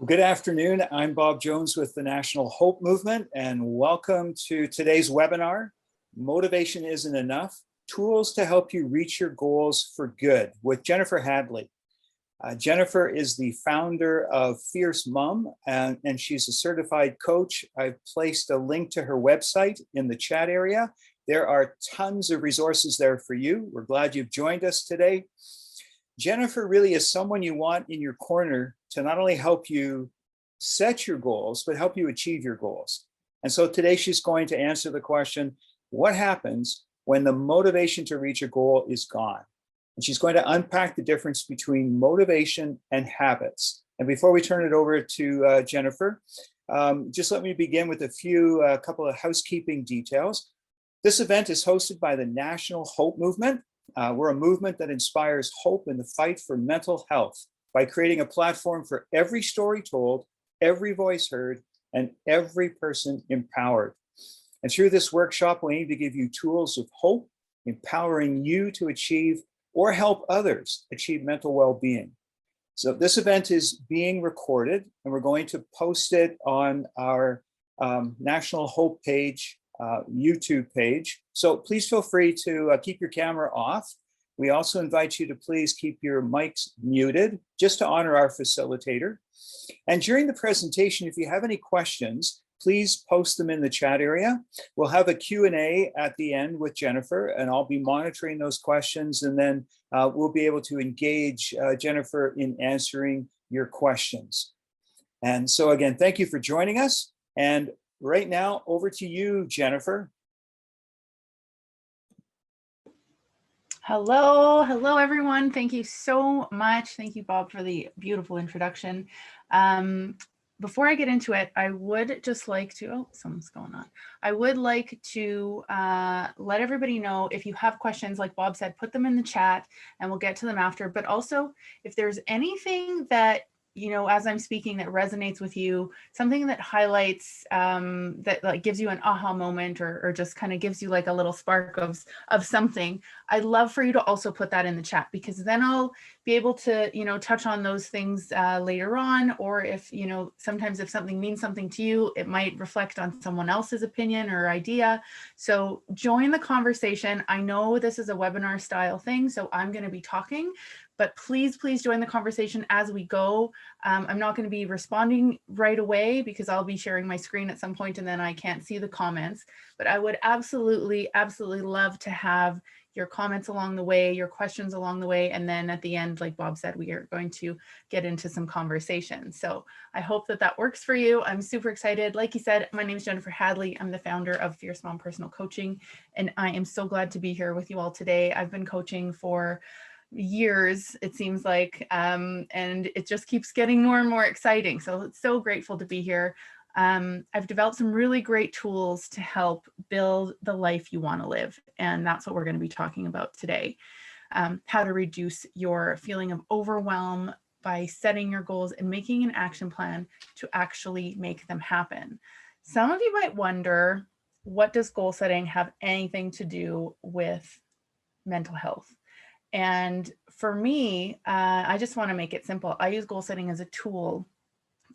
Good afternoon. I'm Bob Jones with the National Hope Movement, and welcome to today's webinar, Motivation Isn't Enough, Tools to Help You Reach Your Goals for Good, with Jennifer Hadley. Jennifer is the founder of Fierce Mom, and she's a certified coach. I've placed a link to her website in the chat area. There are tons of resources there for you. We're glad you've joined us today. Jennifer really is someone you want in your corner to not only help you set your goals, but help you achieve your goals. And so today she's going to answer the question, what happens when the motivation to reach a goal is gone? And she's going to unpack the difference between motivation and habits. And before we turn it over to Jennifer, just let me begin with a couple of housekeeping details. This event is hosted by the National Hope Movement. We're a movement that inspires hope in the fight for mental health by creating a platform for every story told, every voice heard, and every person empowered. And through this workshop, we aim to give you tools of hope, empowering you to achieve or help others achieve mental well-being. So this event is being recorded, and we're going to post it on our National Hope page, YouTube page. So please feel free to keep your camera off. We also invite you to please keep your mics muted, just to honor our facilitator. And during the presentation, if you have any questions, please post them in the chat area. We'll have a Q&A at the end with Jennifer, and I'll be monitoring those questions, and then we'll be able to engage Jennifer in answering your questions. And so again, thank you for joining us. And right now, over to you, Jennifer. Hello everyone. Thank you so much. Thank you, Bob, for the beautiful introduction. Before I get into it, I would just like to, oh, something's going on. I would like to let everybody know, if you have questions, like Bob said, put them in the chat and we'll get to them after. But also, if there's anything that, you know, as I'm speaking, that resonates with you, something that highlights, that like gives you an aha moment, or just kind of gives you like a little spark of something, I'd love for you to also put that in the chat, because then I'll be able to, you know, touch on those things later on. Or if, you know, sometimes if something means something to you, it might reflect on someone else's opinion or idea. So join the conversation. I know this is a webinar style thing, so I'm going to be talking, but please join the conversation as we go. I'm not going to be responding right away because I'll be sharing my screen at some point and then I can't see the comments. But I would absolutely love to have your comments along the way, your questions along the way. And then at the end, like Bob said, we are going to get into some conversation. So I hope that that works for you. I'm super excited. Like you said, my name is Jennifer Hadley. I'm the founder of Fierce Mom Personal Coaching, and I am so glad to be here with you all today. I've been coaching for years, it seems like, and it just keeps getting more and more exciting. So it's so grateful to be here. I've developed some really great tools to help build the life you want to live. And that's what we're going to be talking about today. How to reduce your feeling of overwhelm by setting your goals and making an action plan to actually make them happen. Some of you might wonder, what does goal setting have anything to do with mental health? And for me, I just want to make it simple. I use goal setting as a tool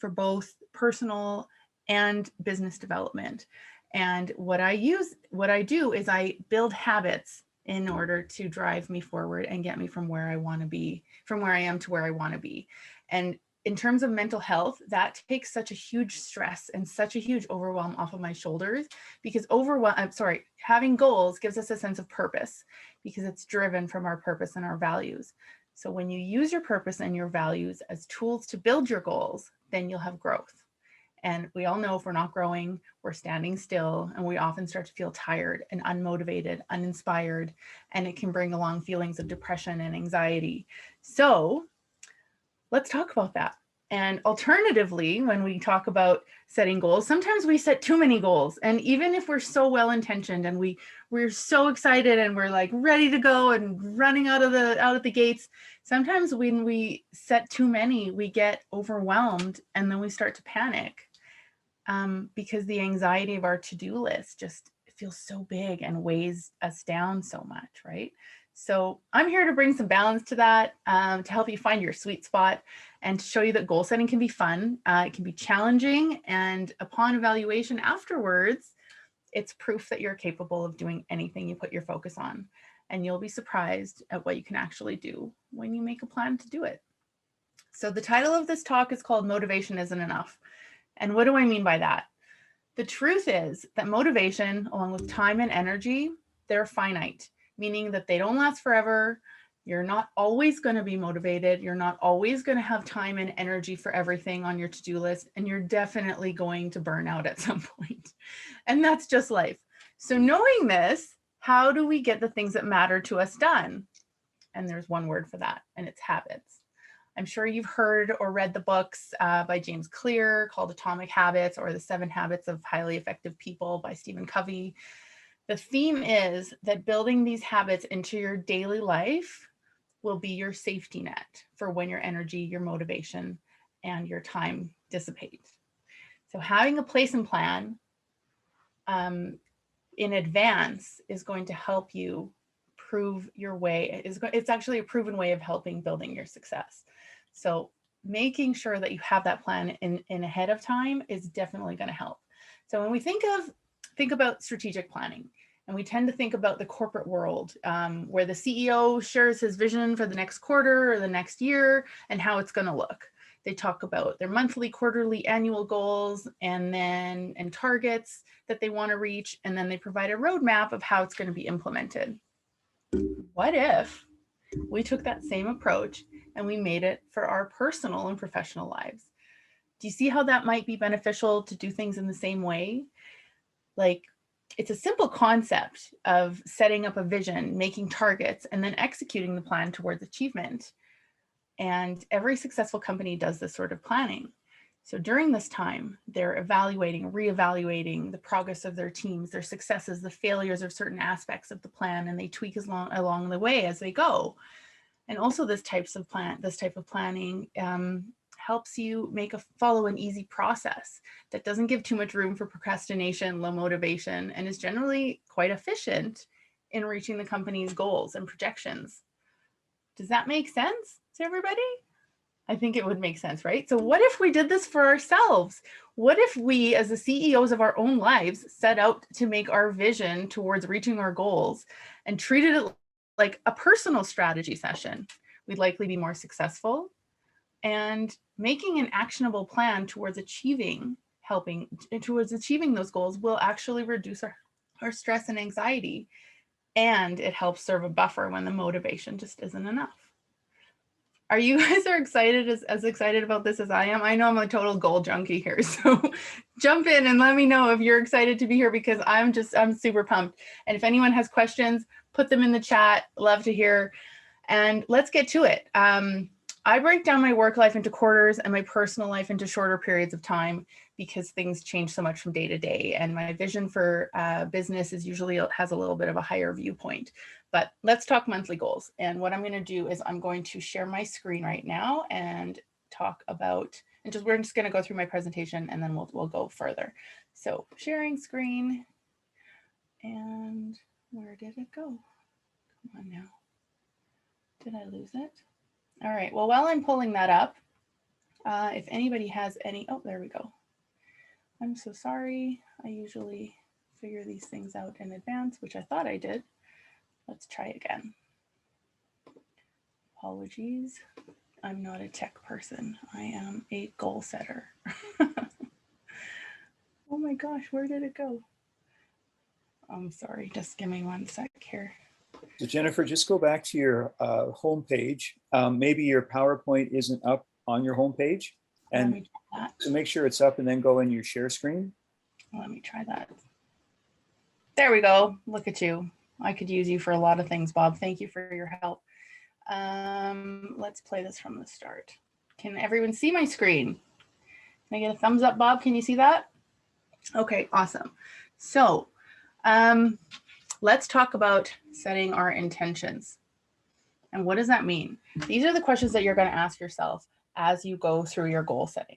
for both personal and business development. And what I do is I build habits in order to drive me forward and get me from where I want to be, from where I am to where I want to be. And in terms of mental health, that takes such a huge stress and such a huge overwhelm off of my shoulders, because having goals gives us a sense of purpose, because it's driven from our purpose and our values. So when you use your purpose and your values as tools to build your goals, then you'll have growth. And we all know if we're not growing, we're standing still, and we often start to feel tired and unmotivated, uninspired, and it can bring along feelings of depression and anxiety. So let's talk about that. And alternatively, when we talk about setting goals, sometimes we set too many goals. And even if we're so well-intentioned and we're so excited and we're like ready to go and running out of the gates, sometimes when we set too many, we get overwhelmed and then we start to panic because the anxiety of our to-do list just feels so big and weighs us down so much, right? So I'm here to bring some balance to that, to help you find your sweet spot. and to show you that goal setting can be fun, it can be challenging, and upon evaluation afterwards, it's proof that you're capable of doing anything you put your focus on. And you'll be surprised at what you can actually do when you make a plan to do it. So the title of this talk is called Motivation Isn't Enough. And what do I mean by that? The truth is that motivation, along with time and energy, they're finite, meaning that they don't last forever. You're not always going to be motivated. You're not always going to have time and energy for everything on your to-do list, and you're definitely going to burn out at some point. And that's just life. So knowing this, how do we get the things that matter to us done? And there's one word for that, and it's habits. I'm sure you've heard or read the books by James Clear called Atomic Habits, or The 7 Habits of Highly Effective People by Stephen Covey. The theme is that building these habits into your daily life will be your safety net for when your energy, your motivation, and your time dissipate. So having a place and plan in advance is going to help you prove your way. It's actually a proven way of helping building your success. So making sure that you have that plan in ahead of time is definitely going to help. So when we think about strategic planning, and we tend to think about the corporate world where the CEO shares his vision for the next quarter or the next year and how it's going to look. They talk about their monthly, quarterly, annual goals and targets that they want to reach, and then they provide a roadmap of how it's going to be implemented. What if we took that same approach and we made it for our personal and professional lives? Do you see how that might be beneficial to do things in the same way? Like, it's a simple concept of setting up a vision, making targets, and then executing the plan towards achievement. And every successful company does this sort of planning. So during this time, they're evaluating, reevaluating the progress of their teams, their successes, the failures of certain aspects of the plan, and they tweak along the way as they go. And also this type of planning helps you follow an easy process that doesn't give too much room for procrastination, low motivation, and is generally quite efficient in reaching the company's goals and projections. Does that make sense to everybody? I think it would make sense, right? So what if we did this for ourselves? What if we, as the CEOs of our own lives, set out to make our vision towards reaching our goals and treated it like a personal strategy session? We'd likely be more successful, and making an actionable plan towards achieving those goals will actually reduce our stress and anxiety, and it helps serve a buffer when the motivation just isn't enough. Are you guys as excited about this as I am? I know I'm a total goal junkie here, so jump in and let me know if you're excited to be here, because I'm super pumped. And if anyone has questions, put them in the chat. Love to hear. And let's get to it. I break down my work life into quarters and my personal life into shorter periods of time, because things change so much from day to day. And my vision for business usually has a little bit of a higher viewpoint. But let's talk monthly goals. And what I'm going to do is I'm going to share my screen right now and talk about, we're just going to go through my presentation, and then we'll go further. So sharing screen, and where did it go? Come on now. Did I lose it? All right, well, while I'm pulling that up, if anybody has oh, there we go. I'm so sorry. I usually figure these things out in advance, which I thought I did. Let's try again. Apologies. I'm not a tech person. I am a goal setter. Oh my gosh, where did it go? I'm sorry, just give me one sec here. So Jennifer, just go back to your home page. Maybe your PowerPoint isn't up on your home page, and so make sure it's up, and then go in your share screen. Let me try that. There we go. Look at you. I could use you for a lot of things, Bob. Thank you for your help. Let's play this from the start. Can everyone see my screen? Can I get a thumbs up, Bob? Can you see that? Okay, awesome. So let's talk about setting our intentions. And what does that mean? These are the questions that you're going to ask yourself as you go through your goal setting.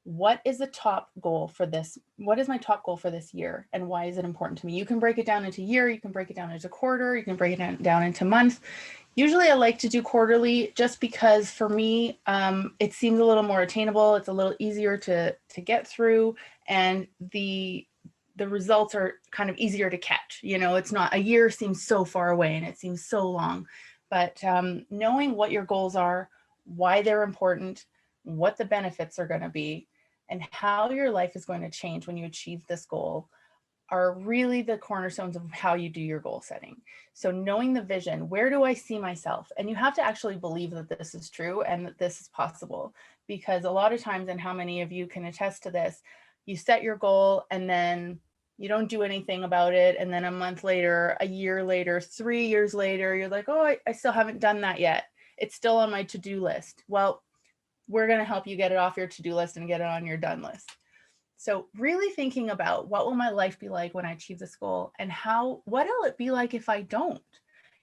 what is the top goal for this? What is my top goal for this year? And why is it important to me? You can break it down into year, you can break it down into quarter, you can break it down into month. Usually I like to do quarterly just because for me, it seems a little more attainable. It's a little easier to get through, and the results are kind of easier to catch. You know, it's not, a year seems so far away and it seems so long, but knowing what your goals are, why they're important, what the benefits are going to be, and how your life is going to change when you achieve this goal are really the cornerstones of how you do your goal setting. So knowing the vision, where do I see myself? And you have to actually believe that this is true and that this is possible, because a lot of times, and how many of you can attest to this, you set your goal and then you don't do anything about it. And then a month later, a year later, 3 years later, you're like, oh, I still haven't done that yet. It's still on my to-do list. Well, we're going to help you get it off your to-do list and get it on your done list. So really thinking about, what will my life be like when I achieve this goal, and what will it be like if I don't?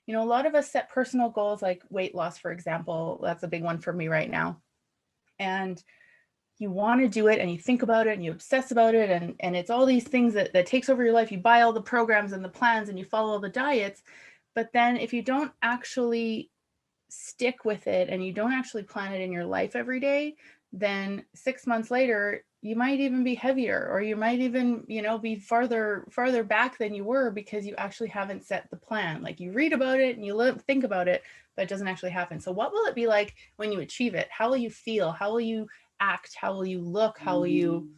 You know, a lot of us set personal goals like weight loss, for example. That's a big one for me right now. And you want to do it and you think about it and you obsess about it. And it's all these things that takes over your life. You buy all the programs and the plans and you follow all the diets. But then if you don't actually stick with it and you don't actually plan it in your life every day, then 6 months later, you might even be heavier, or you might even, you know, be farther back than you were, because you actually haven't set the plan. Like, you read about it and you think about it, but it doesn't actually happen. So what will it be like when you achieve it? How will you feel? How will you act? How will you look? How will you,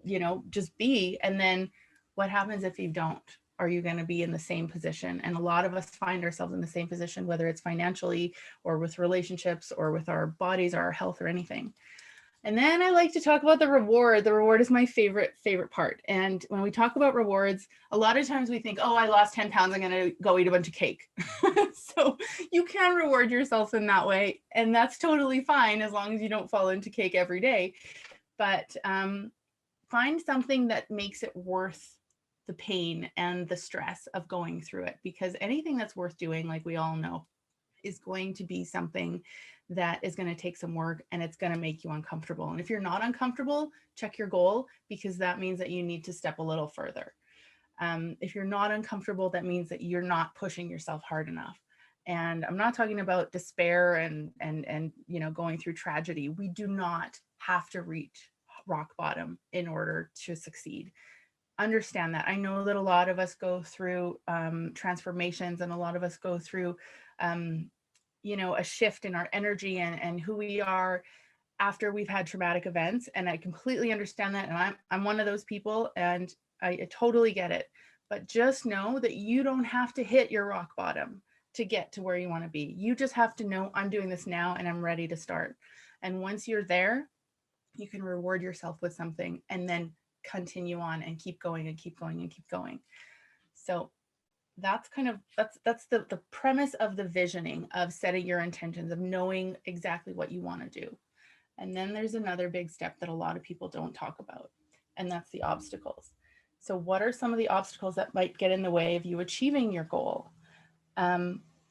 you know, just be? And then what happens if you don't? Are you going to be in the same position? And a lot of us find ourselves in the same position, whether it's financially or with relationships or with our bodies or our health or anything. And then I like to talk about the reward. The reward is my favorite part. And when we talk about rewards, a lot of times we think, oh, I lost 10 pounds, I'm going to go eat a bunch of cake. So you can reward yourself in that way. And that's totally fine, as long as you don't fall into cake every day. But find something that makes it worth the pain and the stress of going through it, because anything that's worth doing, like we all know, is going to be something that is going to take some work, and it's going to make you uncomfortable. And if you're not uncomfortable, check your goal, because that means that you need to step a little further. If you're not uncomfortable, that means that you're not pushing yourself hard enough. And I'm not talking about despair and you know, going through tragedy. We do not have to reach rock bottom in order to succeed. Understand that. I know that a lot of us go through transformations, and a lot of us go through you know, a shift in our energy and who we are after we've had traumatic events. And I completely understand that. And I'm one of those people, and I totally get it. But just know that you don't have to hit your rock bottom to get to where you want to be. You just have to know, I'm doing this now and I'm ready to start. And once you're there, you can reward yourself with something and then continue on and keep going and keep going and keep going. So that's kind of, that's the premise of the visioning, of setting your intentions, of knowing exactly what you want to do. And then there's another big step that a lot of people don't talk about, and that's the obstacles. So what are some of the obstacles that might get in the way of you achieving your goal?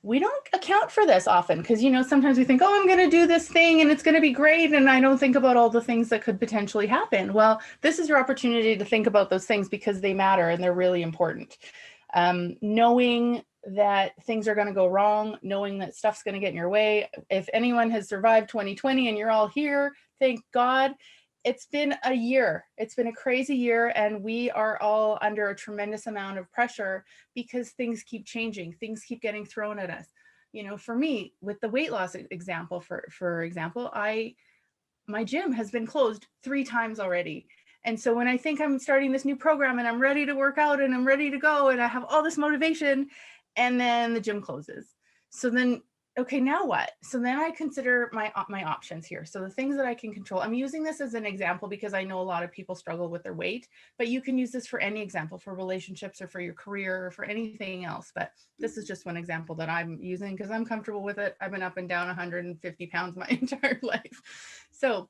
We don't account for this often, because, you know, sometimes we think, oh, I'm going to do this thing and it's going to be great, and I don't think about all the things that could potentially happen. Well, this is your opportunity to think about those things, because they matter and they're really important. Knowing that things are going to go wrong, knowing that stuff's going to get in your way. If anyone has survived 2020 and you're all here, thank God. It's been a year. It's been a crazy year, and we are all under a tremendous amount of pressure, because things keep changing. Things keep getting thrown at us. You know, for me, with the weight loss example, for example, my gym has been closed 3 times already. And so when I think I'm starting this new program and I'm ready to work out and I'm ready to go and I have all this motivation, and then the gym closes. So then, okay, now what? So then I consider my options here. So the things that I can control, I'm using this as an example because I know a lot of people struggle with their weight, but you can use this for any example, for relationships or for your career or for anything else. But this is just one example that I'm using because I'm comfortable with it. I've been up and down 150 pounds my entire life. So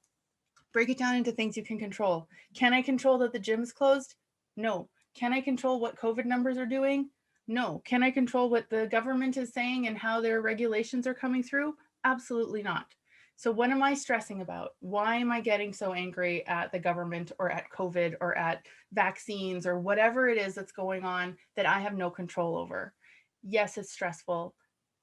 break it down into things you can control. Can I control that the gym is closed? No. Can I control what COVID numbers are doing? No. Can I control what the government is saying and how their regulations are coming through? Absolutely not. So what am I stressing about? Why am I getting so angry at the government or at COVID or at vaccines or whatever it is that's going on that I have no control over? Yes, it's stressful.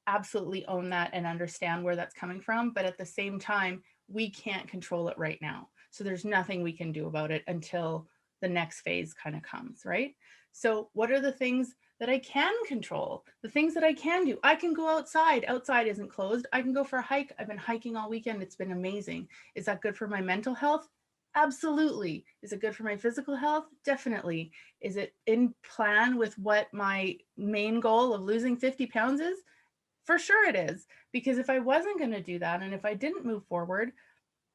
Absolutely own that and understand where that's coming from. But at the same time, we can't control it right now. So there's nothing we can do about it until the next phase kind of comes, right? So what are the things that I can control? The things that I can do. I can go outside. Outside isn't closed. I can go for a hike. I've been hiking all weekend. It's been amazing. Is that good for my mental health? Absolutely. Is it good for my physical health? Definitely. Is it in plan with what my main goal of losing 50 pounds is? For sure it is. Because if I wasn't going to do that and if I didn't move forward,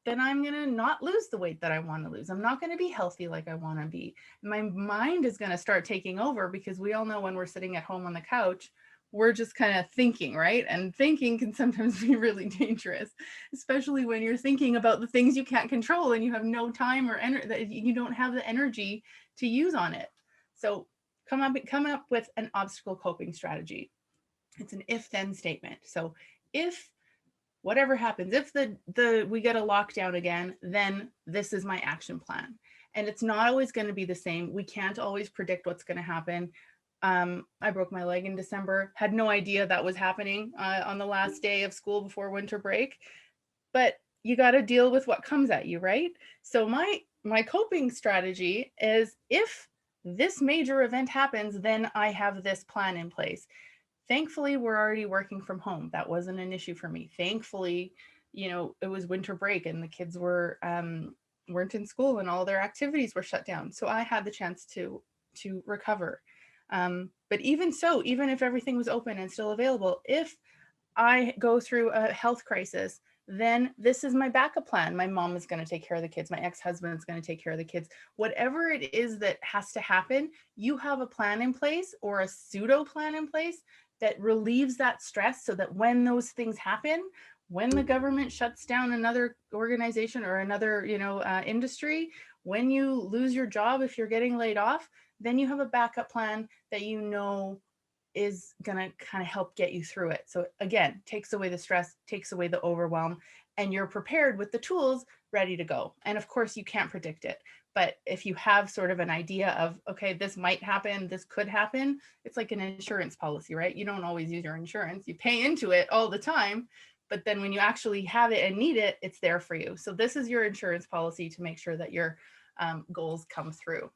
then I'm going to not lose the weight that I want to lose. I'm not going to be healthy like I want to be. My mind is going to start taking over because we all know when we're sitting at home on the couch, we're just kind of thinking, right? And thinking can sometimes be really dangerous, especially when you're thinking about the things you can't control and you have no time or energy, you don't have the energy to use on it. So come up with an obstacle coping strategy. It's an if then statement. So if whatever happens, if the we get a lockdown again, then this is my action plan. And it's not always going to be the same. We can't always predict what's going to happen. I broke my leg in December, had no idea that was happening on the last day of school before winter break. But you got to deal with what comes at you, right? So my coping strategy is if this major event happens, then I have this plan in place. Thankfully, we're already working from home. That wasn't an issue for me. Thankfully, it was winter break and the kids weren't in school and all their activities were shut down. So I had the chance to recover. But even so, even if everything was open and still available, if I go through a health crisis, then this is my backup plan. My mom is going to take care of the kids. My ex-husband is going to take care of the kids. Whatever it is that has to happen, you have a plan in place or a pseudo plan in place that relieves that stress so that when those things happen, when the government shuts down another organization or another, industry, when you lose your job, if you're getting laid off, then you have a backup plan that is going to kind of help get you through it. So again, takes away the stress, takes away the overwhelm, and you're prepared with the tools ready to go. And of course, you can't predict it. But if you have sort of an idea of, okay, this might happen, this could happen, it's like an insurance policy, right? You don't always use your insurance. You pay into it all the time. But then when you actually have it and need it, it's there for you. So this is your insurance policy to make sure that your goals come through.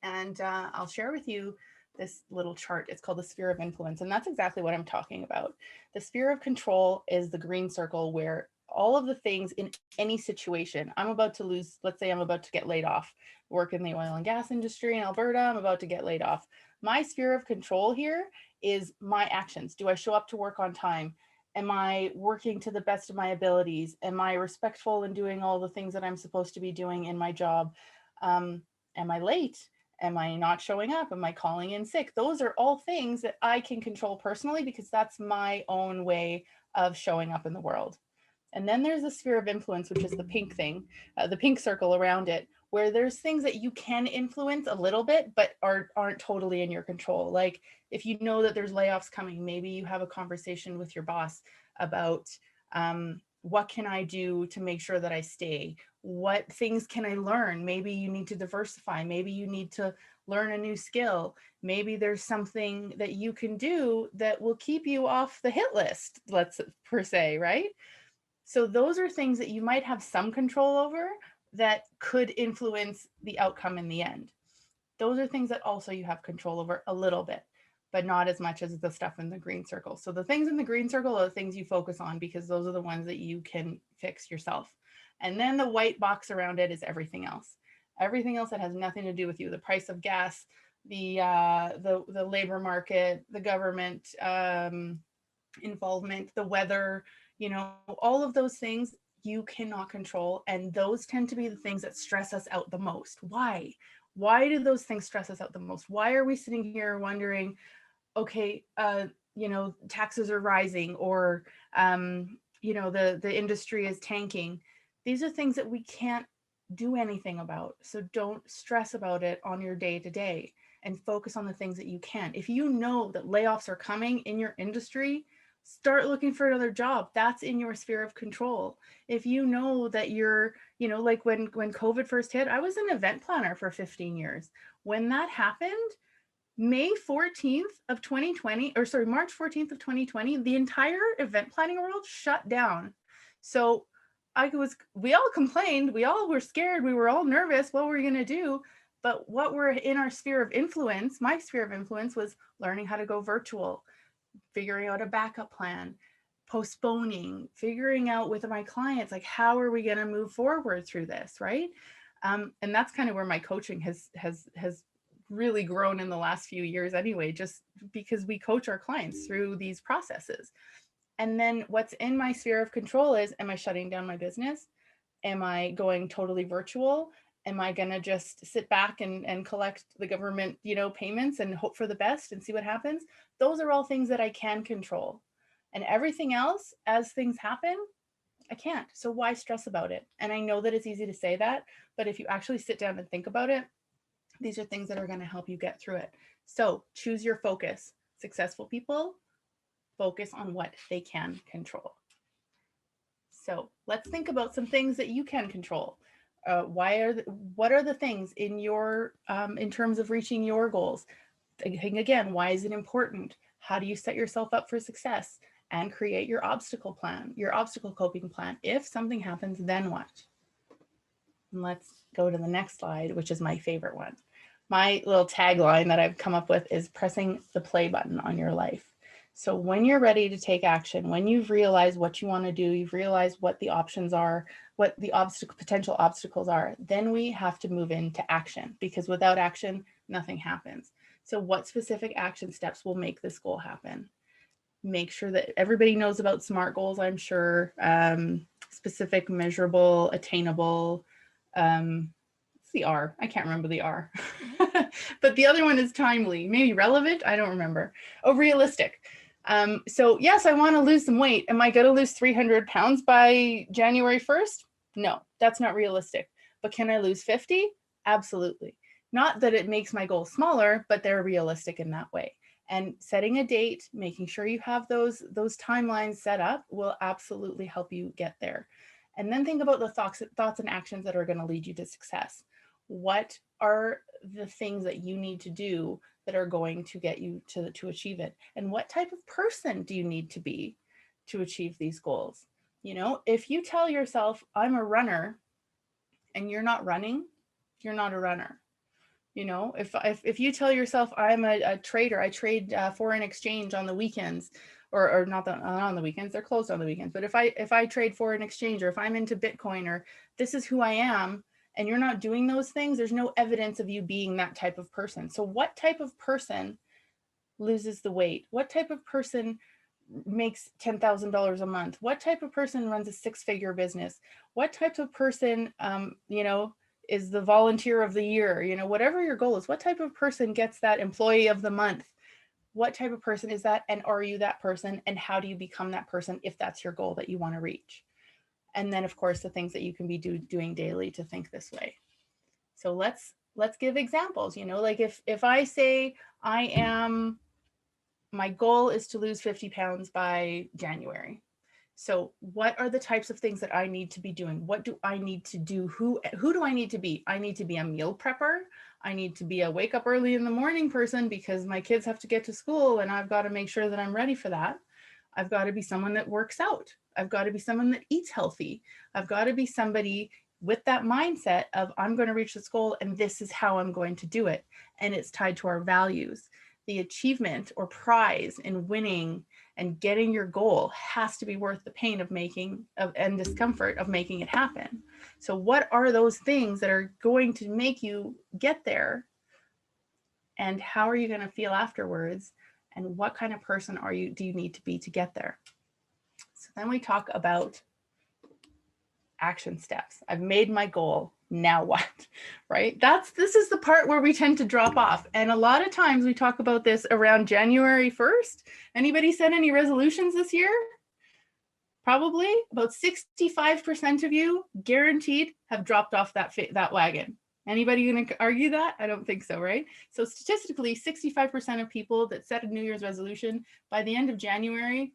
And I'll share with you this little chart. It's called the sphere of influence. And that's exactly what I'm talking about. The sphere of control is the green circle where all of the things in any situation, I'm about to lose, let's say I'm about to get laid off, work in the oil and gas industry in Alberta, I'm about to get laid off. My sphere of control here is my actions. Do I show up to work on time? Am I working to the best of my abilities? Am I respectful in doing all the things that I'm supposed to be doing in my job? Am I late? Am I not showing up? Am I calling in sick? Those are all things that I can control personally because that's my own way of showing up in the world. And then there's the sphere of influence, which is the pink thing, the pink circle around it, where there's things that you can influence a little bit, but aren't totally in your control. Like if you know that there's layoffs coming, maybe you have a conversation with your boss about what can I do to make sure that I stay? What things can I learn? Maybe you need to diversify. Maybe you need to learn a new skill. Maybe there's something that you can do that will keep you off the hit list, let's per se, right? So those are things that you might have some control over that could influence the outcome in the end. Those are things that also you have control over a little bit, but not as much as the stuff in the green circle. So the things in the green circle are the things you focus on because those are the ones that you can fix yourself. And then the white box around it is everything else. Everything else that has nothing to do with you. The price of gas, the labor market, the government involvement, the weather, all of those things you cannot control. And those tend to be the things that stress us out the most. Why? Why do those things stress us out the most? Why are we sitting here wondering, okay, taxes are rising or, the industry is tanking? These are things that we can't do anything about. So don't stress about it on your day to day and focus on the things that you can. If you know that layoffs are coming in your industry, start looking for another job. That's in your sphere of control. If you know that you're, like when COVID first hit, I was an event planner for 15 years. When that happened, March 14th of 2020, the entire event planning world shut down. So we all complained, we all were scared, we were all nervous, what were we gonna do? But what were in our sphere of influence, my sphere of influence was learning how to go virtual, figuring out a backup plan, postponing, figuring out with my clients, like, how are we gonna move forward through this, right? And that's kind of where my coaching has really grown in the last few years anyway, just because we coach our clients through these processes. And then what's in my sphere of control is, am I shutting down my business? Am I going totally virtual? Am I going to just sit back and collect the government, payments and hope for the best and see what happens? Those are all things that I can control. And everything else, as things happen, I can't. So why stress about it? And I know that it's easy to say that, but if you actually sit down and think about it, these are things that are going to help you get through it. So choose your focus. Successful people focus on what they can control. So let's think about some things that you can control. What are the things in your in terms of reaching your goals? Thinking again, why is it important? How do you set yourself up for success? And create your obstacle plan, your obstacle coping plan. If something happens, then what? And let's go to the next slide, which is my favorite one. My little tagline that I've come up with is pressing the play button on your life. So when you're ready to take action, when you've realized what you want to do, you've realized what the options are, what the potential obstacles are, then we have to move into action, because without action, nothing happens. So what specific action steps will make this goal happen? Make sure that everybody knows about SMART goals, I'm sure. Specific, measurable, attainable. It's the R. I can't remember the R. But the other one is timely, maybe relevant. I don't remember. Oh, realistic. So yes, I want to lose some weight. Am I going to lose 300 pounds by January 1st? No, that's not realistic. But can I lose 50? Absolutely. Not that it makes my goals smaller, but they're realistic in that way. And setting a date, making sure you have those timelines set up will absolutely help you get there. And then think about the thoughts and actions that are going to lead you to success. What are the things that you need to do that are going to get you to achieve it? And what type of person do you need to be to achieve these goals? If you tell yourself, I'm a runner, and you're not running, you're not a runner. If you tell yourself, I'm a trader, I trade foreign exchange on the weekends, or not on the weekends, they're closed on the weekends. But if I trade foreign exchange, or if I'm into Bitcoin, or this is who I am, and you're not doing those things, there's no evidence of you being that type of person. So what type of person loses the weight? What type of person makes $10,000 a month? What type of person runs a 6-figure business? What type of person, is the volunteer of the year? Whatever your goal is, what type of person gets that employee of the month? What type of person is that? And are you that person? And how do you become that person if that's your goal that you want to reach? And then, of course, the things that you can be doing daily to think this way. So let's give examples. Like if I say my goal is to lose 50 pounds by January. So what are the types of things that I need to be doing? What do I need to do? Who do I need to be? I need to be a meal prepper. I need to be a wake up early in the morning person, because my kids have to get to school and I've got to make sure that I'm ready for that. I've got to be someone that works out. I've got to be someone that eats healthy. I've got to be somebody with that mindset of, I'm going to reach this goal and this is how I'm going to do it. And it's tied to our values. The achievement or prize in winning and getting your goal has to be worth the pain and discomfort of making it happen. So what are those things that are going to make you get there? And how are you going to feel afterwards? And what kind of person do you need to be to get there? So then we talk about action steps. I've made my goal. Now what? Right? This is the part where we tend to drop off. And a lot of times we talk about this around January 1st. Anybody set any resolutions this year? Probably about 65% of you guaranteed have dropped off that wagon. Anybody going to argue that? I don't think so, right? So statistically, 65% of people that set a New Year's resolution by the end of January,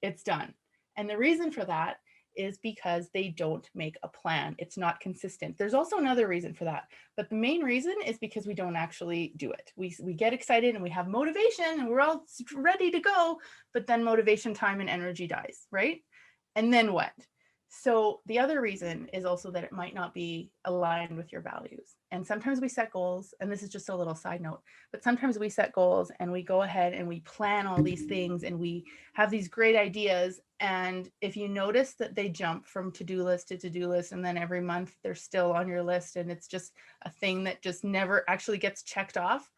it's done. And the reason for that is because they don't make a plan. It's not consistent. There's also another reason for that, but the main reason is because we don't actually do it. We get excited and we have motivation and we're all ready to go, but then motivation, time, and energy dies, right? And then what? So the other reason is also that it might not be aligned with your values. And sometimes we set goals, and this is just a little side note, but sometimes we set goals and we go ahead and we plan all these things and we have these great ideas. And if you notice that they jump from to-do list to to-do list, and then every month they're still on your list and it's just a thing that just never actually gets checked off,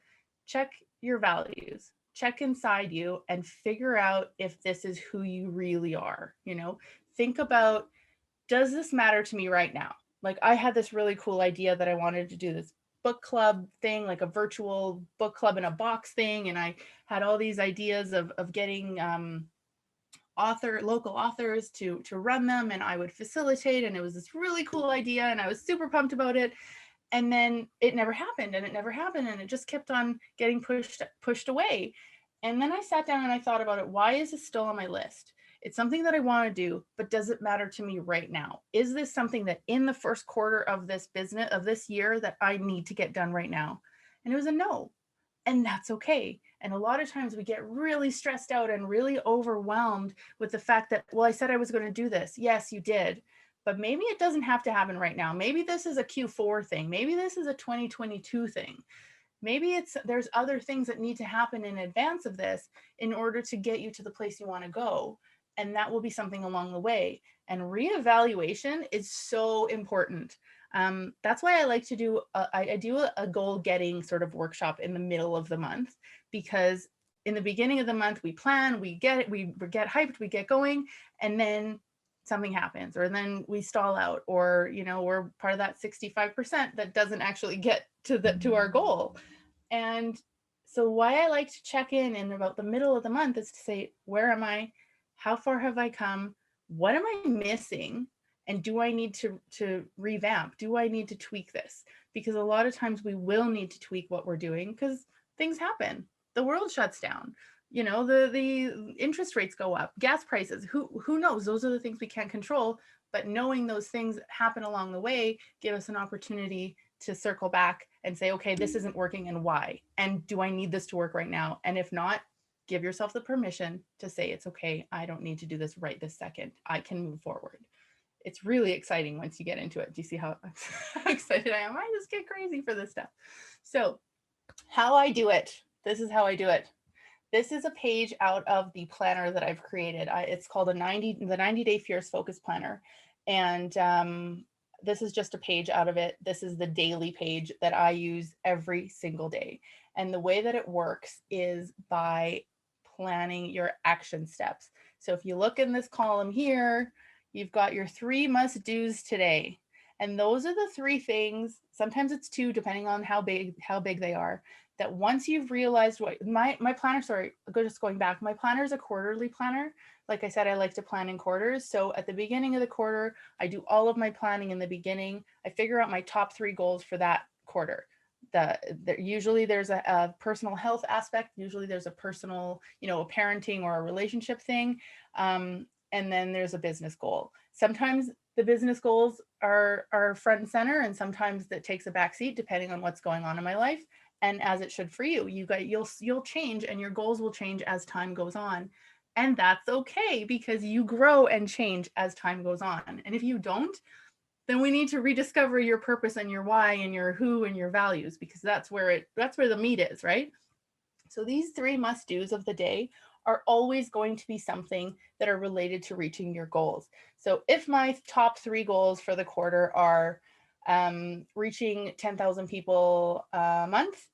check your values, check inside you and figure out if this is who you really are. Think about, does this matter to me right now? Like, I had this really cool idea that I wanted to do this book club thing, like a virtual book club in a box thing. And I had all these ideas of getting local authors to run them, and I would facilitate. And it was this really cool idea and I was super pumped about it. And then it never happened and it never happened. And it just kept on getting pushed away. And then I sat down and I thought about it. Why is this still on my list? It's something that I want to do, but does it matter to me right now? Is this something that in the first quarter of this business of this year that I need to get done right now? And it was a no. And that's okay. And a lot of times we get really stressed out and really overwhelmed with the fact that, well, I said I was going to do this. Yes, you did. But maybe it doesn't have to happen right now. Maybe this is a Q4 thing. Maybe this is a 2022 thing. Maybe there's other things that need to happen in advance of this in order to get you to the place you want to go. And that will be something along the way. And reevaluation is so important. That's why I like to do, I do a goal getting sort of workshop in the middle of the month, because in the beginning of the month, we plan, we get hyped, we get going, and then something happens, or then we stall out, or, we're part of that 65% that doesn't actually get to our goal. And so why I like to check in about the middle of the month is to say, where am I? How far have I come? What am I missing? And do I need to revamp? Do I need to tweak this? Because a lot of times we will need to tweak what we're doing because things happen. The world shuts down. The interest rates go up, gas prices, who knows? Those are the things we can't control. But knowing those things happen along the way give us an opportunity to circle back and say, okay, this isn't working and why? And do I need this to work right now? And if not, give yourself the permission to say, it's okay, I don't need to do this right this second. I can move forward. It's really exciting once you get into it. Do you see how excited I am? I just get crazy for this stuff. So how I do it, this is how I do it. This is a page out of the planner that I've created. It's called the 90-day Fierce Focus Planner. And this is just a page out of it. This is the daily page that I use every single day. And the way that it works is by planning your action steps. So if you look in this column here, you've got your 3 must-dos today. And those are the 3 things, sometimes it's 2, depending on how big they are, that once you've realized what my planner, just going back, my planner is a quarterly planner. Like I said, I like to plan in quarters. So at the beginning of the quarter, I do all of my planning in the beginning. I figure out my top 3 goals for that quarter. Usually there's a personal health aspect. Usually there's a personal, a parenting or a relationship thing. And then there's a business goal. Sometimes the business goals are front and center, and sometimes that takes a back seat depending on what's going on in my life. And as it should for you, you'll change, and your goals will change as time goes on. And that's okay, because you grow and change as time goes on. And if you don't, then we need to rediscover your purpose and your why and your who and your values, because that's where the meat is, right? So these 3 must-dos of the day are always going to be something that are related to reaching your goals. So if my top 3 goals for the quarter are reaching 10,000 people a month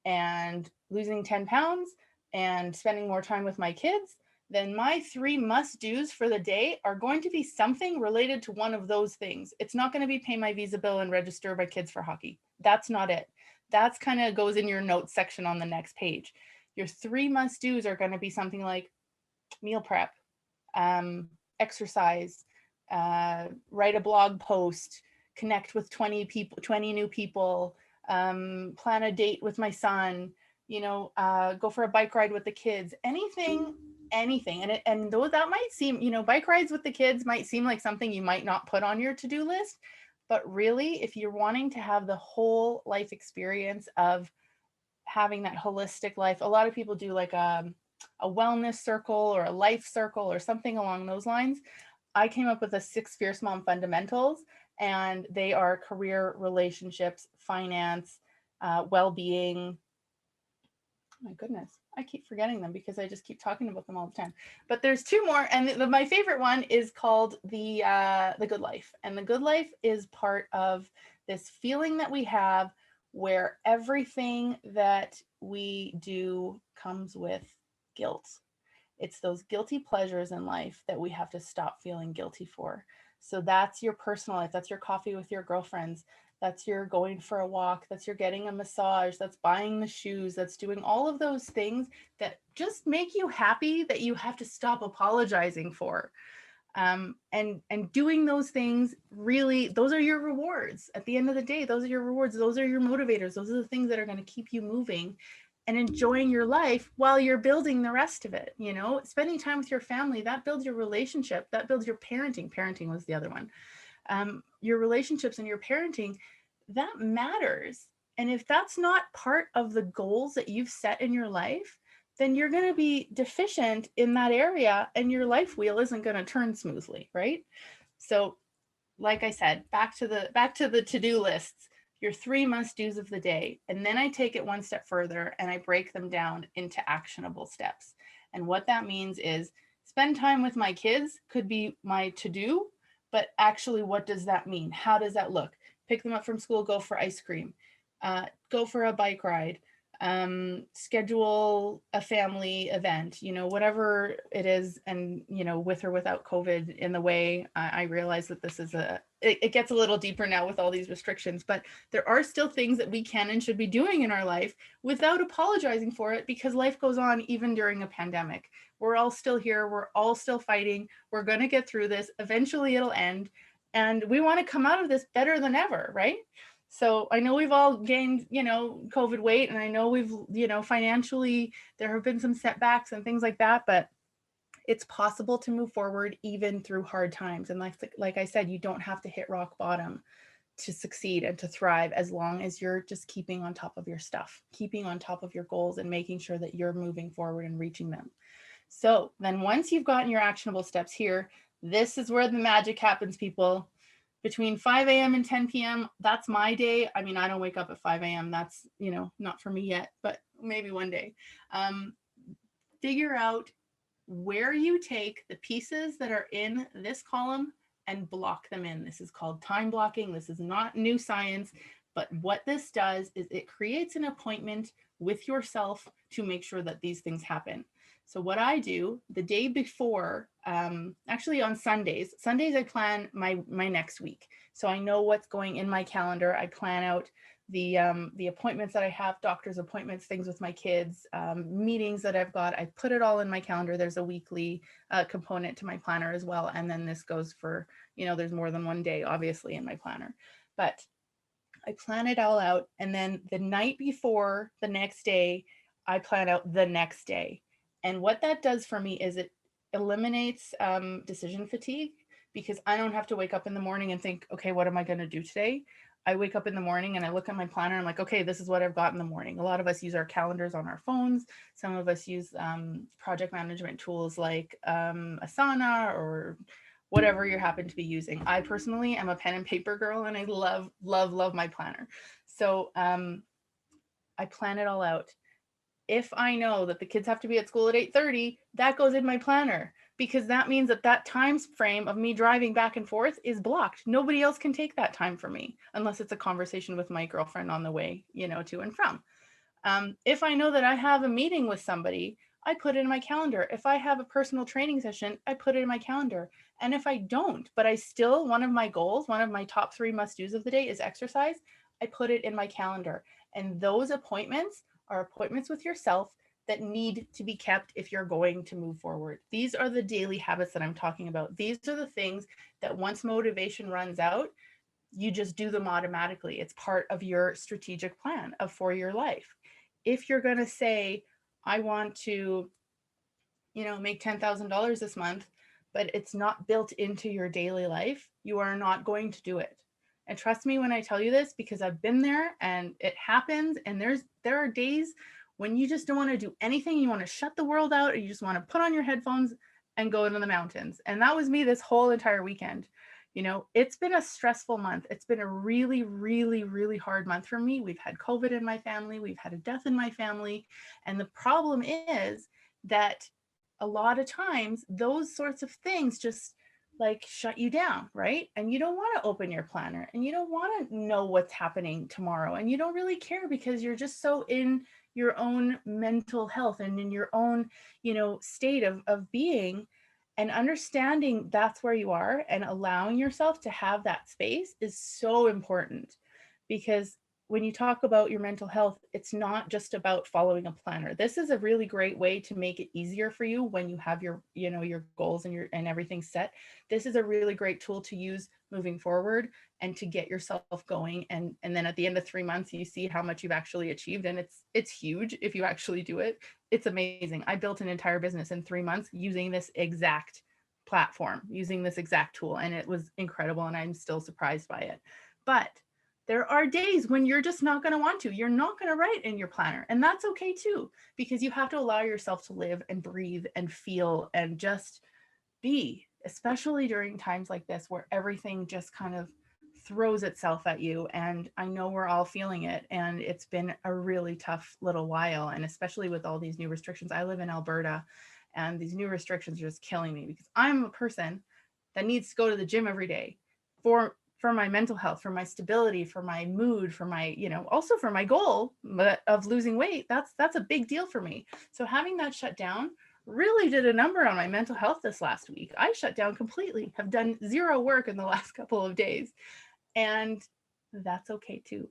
and losing 10 pounds and spending more time with my kids, then my 3 must-dos for the day are going to be something related to one of those things. It's not going to be pay my Visa bill and register my kids for hockey. That's not it. That's kind of goes in your notes section on the next page. Your 3 must-dos are going to be something like meal prep, exercise, write a blog post, connect with 20 new people, plan a date with my son, go for a bike ride with the kids, anything anything. And though that might seem, bike rides with the kids might seem like something you might not put on your to-do list, but really, if you're wanting to have the whole life experience of having that holistic life, a lot of people do like a wellness circle or a life circle or something along those lines. I came up with the 6 Fierce Mom fundamentals, and they are career, relationships, finance, well-being. My goodness, I keep forgetting them because I just keep talking about them all the time. But there's 2 more, and my favorite one is called the Good Life. And the Good Life is part of this feeling that we have where everything that we do comes with guilt. It's those guilty pleasures in life that we have to stop feeling guilty for. So that's your personal life. That's your coffee with your girlfriends. That's your going for a walk. That's your getting a massage. That's buying the shoes. That's doing all of those things that just make you happy that you have to stop apologizing for. And doing those things, really, those are your rewards. At the end of the day, those are your rewards. Those are your motivators. Those are the things that are going to keep you moving and enjoying your life while you're building the rest of it. Spending time with your family, that builds your relationship, that builds your parenting. Parenting was the other one. Your relationships and your parenting, that matters. And if that's not part of the goals that you've set in your life, then you're going to be deficient in that area and your life wheel isn't going to turn smoothly, right? So, like I said, back to the to-do lists, your 3 must-dos of the day. And then I take it one step further and I break them down into actionable steps. And what that means is spend time with my kids could be my to-do, but actually, what does that mean? How does that look? Pick them up from school, go for ice cream, go for a bike ride, schedule a family event, whatever it is. And, with or without COVID in the way, I realize that this is it gets a little deeper now with all these restrictions, but there are still things that we can and should be doing in our life without apologizing for it, because life goes on even during a pandemic. We're all still here. We're all still fighting. We're going to get through this. Eventually it'll end. And we want to come out of this better than ever, right? So I know we've all gained, COVID weight, and I know we've, financially, there have been some setbacks and things like that, but it's possible to move forward even through hard times. And like I said, you don't have to hit rock bottom to succeed and to thrive, as long as you're just keeping on top of your stuff, keeping on top of your goals and making sure that you're moving forward and reaching them. So then once you've gotten your actionable steps here, this is where the magic happens, people. Between 5 a.m. and 10 p.m., that's my day. I mean, I don't wake up at 5 a.m. That's, not for me yet, but maybe one day. Figure out where you take the pieces that are in this column and block them in. This is called time blocking. This is not new science, but what this does is it creates an appointment with yourself to make sure that these things happen. So what I do the day before, actually on Sundays I plan my next week. So I know what's going in my calendar. I plan out the appointments that I have, doctor's appointments, things with my kids, meetings that I've got. I put it all in my calendar. There's a weekly component to my planner as well. And then this goes for, there's more than one day, obviously, in my planner. But I plan it all out. And then the night before the next day, I plan out the next day. And what that does for me is it eliminates decision fatigue, because I don't have to wake up in the morning and think, okay, what am I going to do today? I wake up in the morning and I look at my planner and I'm like, okay, this is what I've got in the morning. A lot of us use our calendars on our phones. Some of us use project management tools like Asana or whatever you happen to be using. I personally am a pen and paper girl, and I love, love, love my planner. So I plan it all out. If I know that the kids have to be at school at 8:30, that goes in my planner, because that means that time frame of me driving back and forth is blocked. Nobody else can take that time for me unless it's a conversation with my girlfriend on the way, to and from. If I know that I have a meeting with somebody, I put it in my calendar. If I have a personal training session, I put it in my calendar. And if I don't, but I still, one of my goals, one of my top 3 must-dos of the day is exercise, I put it in my calendar. And those appointments are appointments with yourself that need to be kept if you're going to move forward. These are the daily habits that I'm talking about. These are the things that once motivation runs out, you just do them automatically. It's part of your strategic plan for your life. If you're going to say, I want to make $10,000 this month, but it's not built into your daily life, you are not going to do it. And trust me when I tell you this, because I've been there and it happens. And there are days when you just don't want to do anything. You want to shut the world out, or you just want to put on your headphones and go into the mountains. And that was me this whole entire weekend. It's been a stressful month. It's been a really, really, really hard month for me. We've had COVID in my family. We've had a death in my family. And the problem is that a lot of times those sorts of things just like shut you down, right? And you don't want to open your planner, and you don't want to know what's happening tomorrow, and you don't really care because you're just so in your own mental health and in your own, state of being. And understanding that's where you are and allowing yourself to have that space is so important, because when you talk about your mental health, it's not just about following a planner. This is a really great way to make it easier for you when you have your goals and everything set. This is a really great tool to use moving forward and to get yourself going. And then at the end of 3 months, you see how much you've actually achieved. And it's huge if you actually do it. It's amazing. I built an entire business in 3 months using this exact platform, using this exact tool. And it was incredible. And I'm still surprised by it. But there are days when you're just not going to want to. You're not going to write in your planner. And that's okay too, because you have to allow yourself to live and breathe and feel and just be, especially during times like this where everything just kind of throws itself at you. And I know we're all feeling it. And it's been a really tough little while. And especially with all these new restrictions. I live in Alberta, and these new restrictions are just killing me, because I'm a person that needs to go to the gym every day for my mental health, for my stability, for my mood, for my, also for my goal of losing weight. That's a big deal for me. So having that shut down really did a number on my mental health this last week. I shut down completely, have done zero work in the last couple of days. And that's okay too.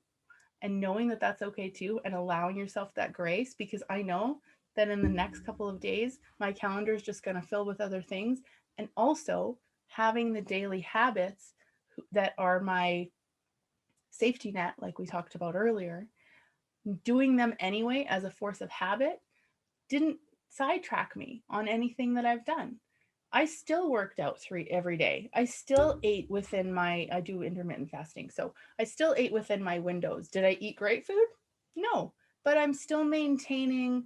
And knowing that that's okay too, and allowing yourself that grace, because I know that in the next couple of days, my calendar is just going to fill with other things. And also having the daily habits that are my safety net, like we talked about earlier, doing them anyway as a force of habit didn't sidetrack me on anything that I've done. I still worked out every day. I still ate within I do intermittent fasting. So I still ate within my windows. Did I eat great food? No, but I'm still maintaining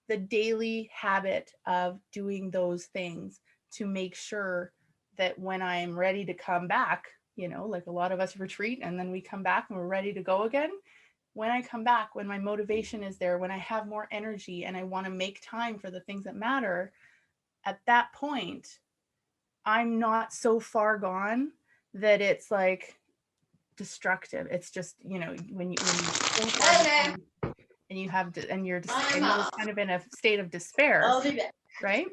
the daily habit of doing those things to make sure that when I'm ready to come back, like a lot of us retreat and then we come back and we're ready to go again. When I come back, when my motivation is there, when I have more energy and I want to make time for the things that matter, at that point, I'm not so far gone that it's like destructive. It's just, when you and you have and you're just kind of in a state of despair, right?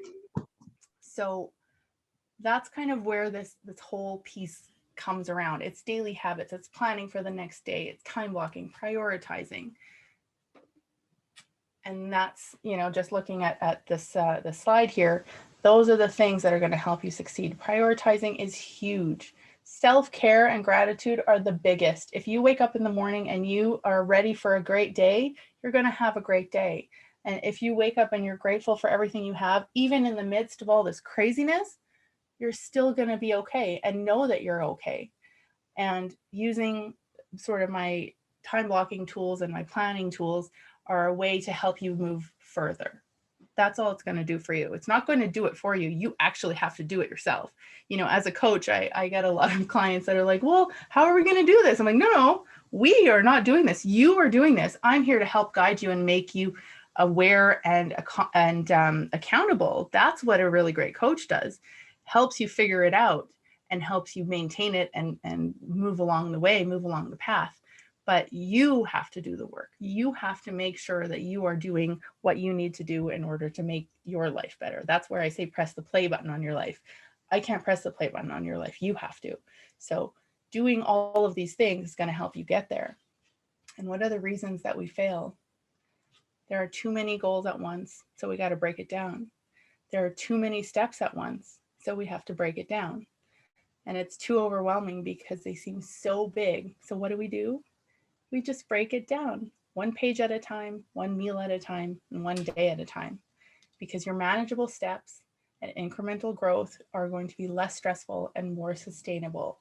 So that's kind of where this whole piece comes around. It's daily habits, it's planning for the next day, it's time blocking, prioritizing. And that's, just looking at this the slide here, those are the things that are going to help you succeed. Prioritizing is huge. Self-care and gratitude are the biggest. If you wake up in the morning and you are ready for a great day, you're going to have a great day. And if you wake up and you're grateful for everything you have, even in the midst of all this craziness, you're still going to be okay, and know that you're okay. And using sort of my time blocking tools and my planning tools are a way to help you move further. That's all it's going to do for you. It's not going to do it for you. You actually have to do it yourself. As a coach, I get a lot of clients that are like, well, how are we going to do this? I'm like, no, we are not doing this. You are doing this. I'm here to help guide you and make you aware and accountable. That's what a really great coach does. Helps you figure it out and helps you maintain it and move along the way, move along the path. But you have to do the work. You have to make sure that you are doing what you need to do in order to make your life better. That's where I say press the play button on your life. I can't press the play button on your life. You have to. So doing all of these things is going to help you get there. And what are the reasons that we fail? There are too many goals at once, so we got to break it down. There are too many steps at once, so we have to break it down. And it's too overwhelming because they seem so big. So what do? We just break it down, one page at a time, one meal at a time, and one day at a time. because your manageable steps and incremental growth are going to be less stressful and more sustainable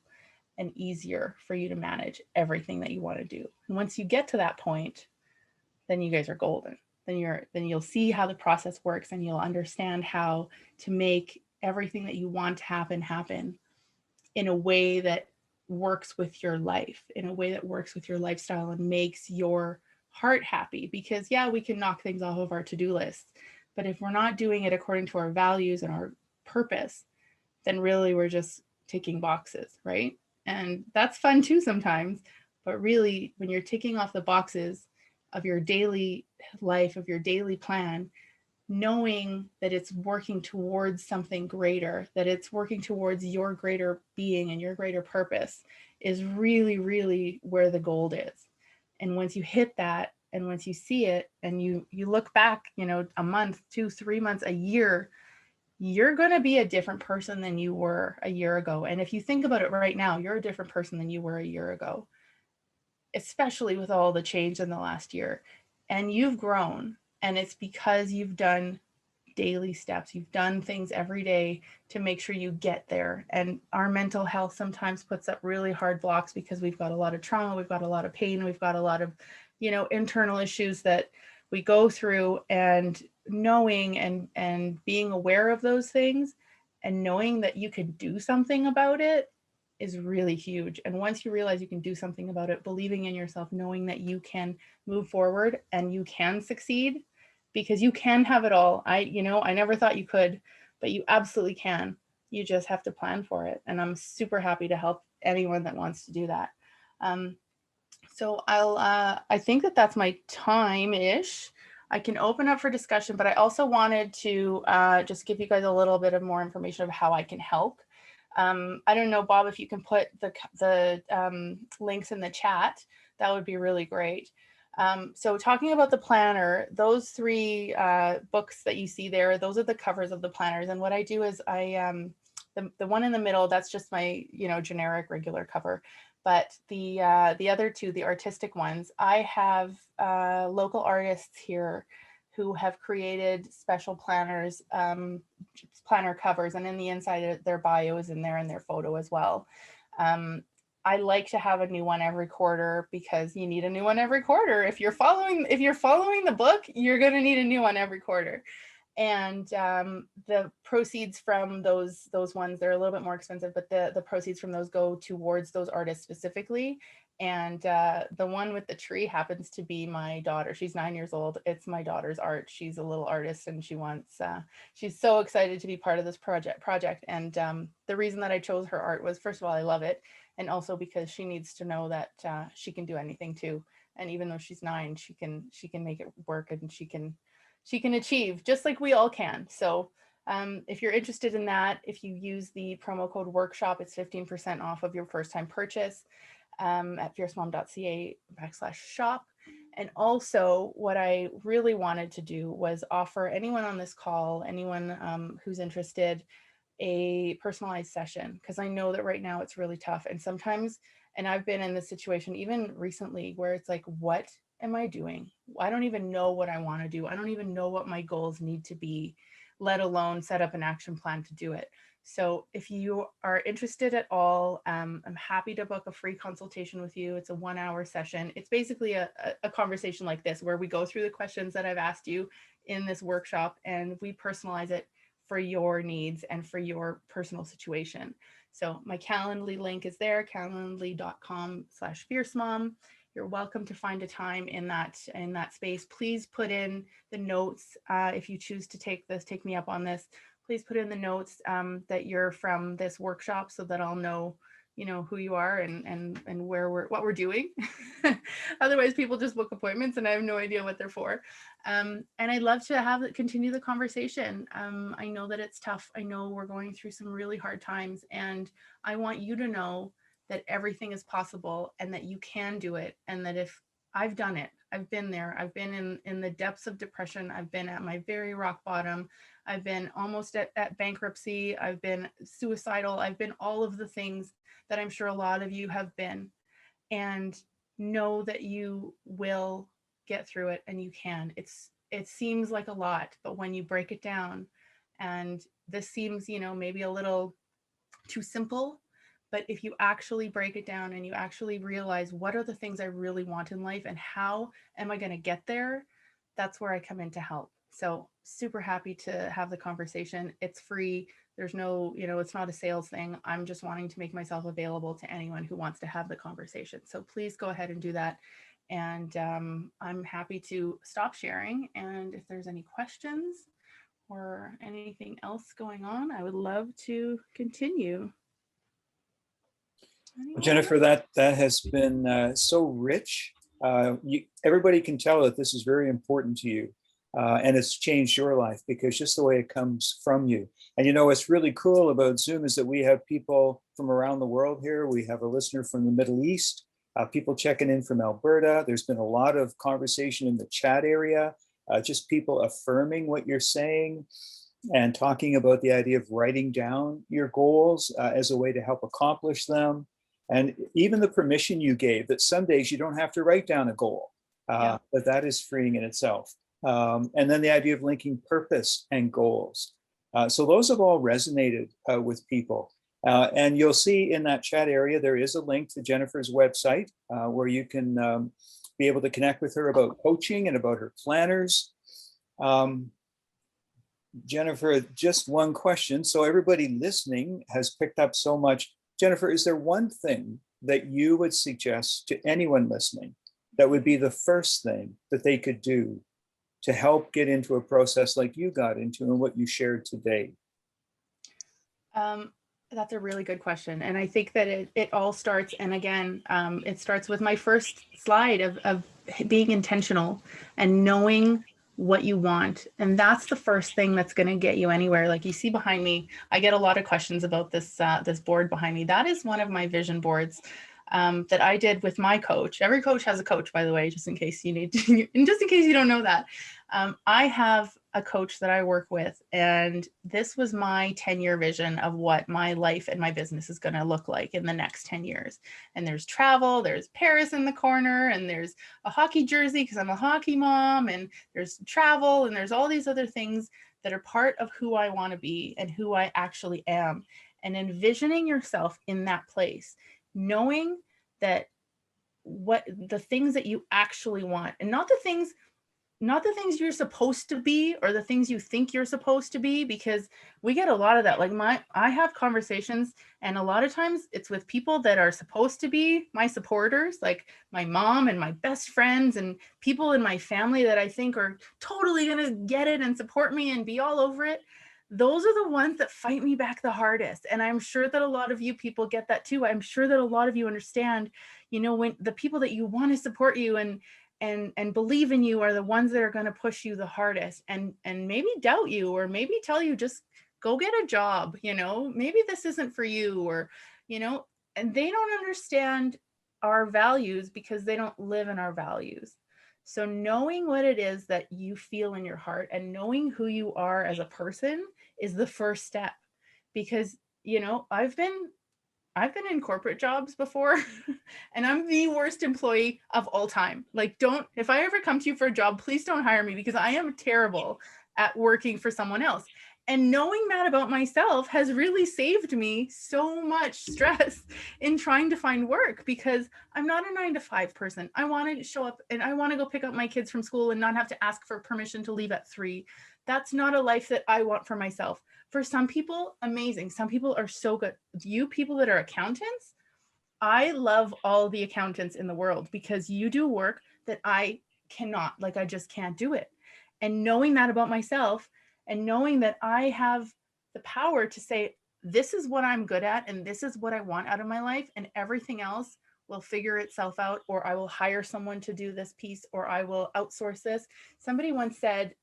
and easier for you to manage everything that you want to do. And once you get to that point, then you guys are golden. Then you'll see how the process works, and you'll understand how to make everything that you want to happen in a way that works with your life, in a way that works with your lifestyle and makes your heart happy. Because yeah, we can knock things off of our to-do lists, but if we're not doing it according to our values and our purpose, then really we're just ticking boxes, right? And that's fun too sometimes, but really when you're ticking off the boxes of your daily life, of your daily plan, knowing that it's working towards something greater, that it's working towards your greater being and your greater purpose is really, really where the gold is. And once you hit that, and once you see it and you look back, a month, 2, 3 months, a year, you're going to be a different person than you were a year ago. And if you think about it right now, you're a different person than you were a year ago, especially with all the change in the last year. And you've grown, and it's because you've done daily steps. You've done things every day to make sure you get there. And our mental health sometimes puts up really hard blocks because we've got a lot of trauma, we've got a lot of pain, we've got a lot of, internal issues that we go through. And knowing and being aware of those things and knowing that you can do something about it is really huge. And once you realize you can do something about it, believing in yourself, knowing that you can move forward and you can succeed, because you can have it all. I never thought you could, but you absolutely can. You just have to plan for it. And I'm super happy to help anyone that wants to do that. So I think that's my time-ish. I can open up for discussion, but I also wanted to just give you guys a little bit of more information of how I can help. I don't know, Bob, if you can put the links in the chat, that would be really great. So talking about the planner, those 3 books that you see there, those are the covers of the planners. And what I do is the one in the middle, that's just my, generic regular cover. But the other 2, the artistic ones, I have local artists here who have created special planners, planner covers, and in the inside their bio is in there and their photo as well. I like to have a new one every quarter because you need a new one every quarter. If you're following the book, you're going to need a new one every quarter. And the proceeds from those ones, they're a little bit more expensive, but the proceeds from those go towards those artists specifically. And the one with the tree happens to be my daughter. She's 9 years old. It's my daughter's art. She's a little artist, and she's so excited to be part of this project. And the reason that I chose her art was, first of all, I love it. And also because she needs to know that she can do anything too. And even though she's 9, she can make it work, and she can achieve just like we all can. So if you're interested in that, if you use the promo code workshop, it's 15% off of your first time purchase at fiercemom.ca/shop. And also what I really wanted to do was offer anyone on this call, anyone who's interested, a personalized session, because I know that right now it's really tough. And sometimes, and I've been in this situation even recently where it's like, what am I doing? I don't even know what I want to do. I don't even know what my goals need to be, let alone set up an action plan to do it. So if you are interested at all, I'm happy to book a free consultation with you. It's a 1-hour session. It's basically a conversation like this, where we go through the questions that I've asked you in this workshop, and we personalize it for your needs and for your personal situation. So my Calendly link is there, calendly.com/fiercemom. You're welcome to find a time in that space. Please put in the notes if you choose to take me up on this. Please put in the notes that you're from this workshop, so that I'll know, who you are and what we're doing. Otherwise, people just book appointments and I have no idea what they're for. And I'd love to continue the conversation. I know that it's tough. I know we're going through some really hard times, and I want you to know that everything is possible and that you can do it. And that if I've done it, I've been there, I've been in the depths of depression, I've been at my very rock bottom, I've been almost at bankruptcy, I've been suicidal, I've been all of the things that I'm sure a lot of you have been. And know that you will get through it, and you can. It's it seems like a lot, but when you break it down, and this seems, maybe a little too simple, but if you actually break it down and you actually realize what are the things I really want in life and how am I going to get there, that's where I come in to help. So super happy to have the conversation. It's free. There's no, it's not a sales thing. I'm just wanting to make myself available to anyone who wants to have the conversation. So please go ahead and do that. And I'm happy to stop sharing. And if there's any questions or anything else going on, I would love to continue. Well, Jennifer, that has been so rich. Everybody can tell that this is very important to you, and it's changed your life because just the way it comes from you. And what's really cool about Zoom is that we have people from around the world here. We have a listener from the Middle East, people checking in from Alberta. There's been a lot of conversation in the chat area, just people affirming what you're saying and talking about the idea of writing down your goals as a way to help accomplish them. And even the permission you gave that some days you don't have to write down a goal, but that is freeing in itself. And then the idea of linking purpose and goals. So those have all resonated with people. And you'll see in that chat area, there is a link to Jennifer's website where you can be able to connect with her about coaching and about her planners. Jennifer, just one question. So everybody listening has picked up so much. Jennifer, is there one thing that you would suggest to anyone listening that would be the first thing that they could do to help get into a process like you got into and what you shared today? That's a really good question. And I think that it all starts, and again, it starts with my first slide of being intentional and knowing what you want. And that's the first thing that's going to get you anywhere. Like you see behind me, I get a lot of questions about this board behind me. That is one of my vision boards that I did with my coach. Every coach has a coach, by the way, just in case you need to, and just in case you don't know that. I have a coach that I work with, and this was my 10-year vision of what my life and my business is going to look like in the next 10 years. And there's travel, there's Paris in the corner, and there's a hockey jersey because I'm a hockey mom, and there's travel, and there's all these other things that are part of who I want to be and who I actually am. And envisioning yourself in that place, knowing that what the things that you actually want, and not the things you're supposed to be or the things you think you're supposed to be, because we get a lot of that. Like I have conversations, and a lot of times it's with people that are supposed to be my supporters, like my mom and my best friends and people in my family that I think are totally going to get it and support me and be all over it. Those are the ones that fight me back the hardest. And I'm sure that a lot of you people get that too. I'm sure that a lot of you understand, when the people that you want to support you and believe in you are the ones that are going to push you the hardest and maybe doubt you, or maybe tell you just go get a job, maybe this isn't for you, or, and they don't understand our values because they don't live in our values. So knowing what it is that you feel in your heart and knowing who you are as a person is the first step, because, I've been in corporate jobs before and I'm the worst employee of all time. Like, if I ever come to you for a job, please don't hire me, because I am terrible at working for someone else. And knowing that about myself has really saved me so much stress in trying to find work, because I'm not a 9-to-5 person. I want to show up and I want to go pick up my kids from school and not have to ask for permission to leave at 3. That's not a life that I want for myself. For some people, amazing. Some people are so good. You people that are accountants, I love all the accountants in the world, because you do work that I cannot, like I just can't do it. And knowing that about myself, and knowing that I have the power to say, this is what I'm good at, and this is what I want out of my life, and everything else will figure itself out, or I will hire someone to do this piece, or I will outsource this. Somebody once said,